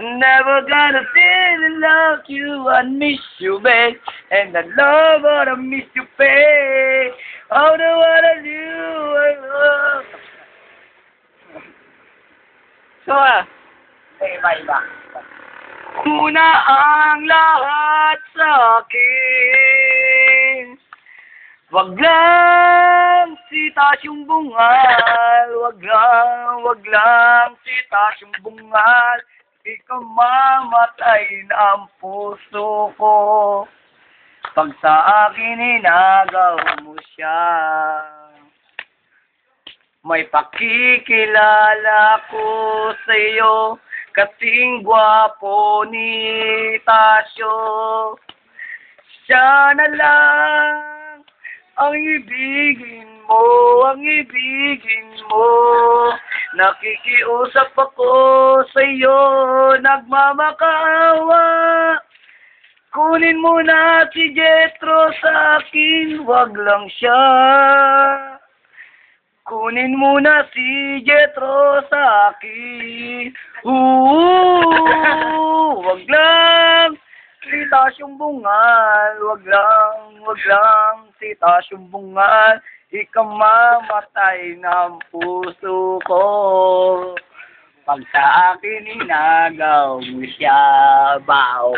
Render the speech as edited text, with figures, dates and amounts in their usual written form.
Never gonna feel in love you, I miss you, babe. And I love what I miss you, babe. All the what I do, I love. So, iba. Una ang lahat sa akin. Wag lang sitas yung bungal. Wag lang sitas yung bungal. Ikaw mamatay na ang puso ko. Pag sa akin inagaw mo siya. May pakikilala ko sa iyo, kasing gwapo ni Tasyo. Siya na lang ang ibigin mo, Nakikiusap ako sa iyo, nagmamakaawa. Kunin mo na si Jetro sa akin, wag lang siya. Kunin mo na si Jetro sa akin. Wag lang sitas yung bungal. Wag lang sitas yung bungal. Ikaw mamatay ng puso ko. Pag sa akin inagaw mo siya, bao.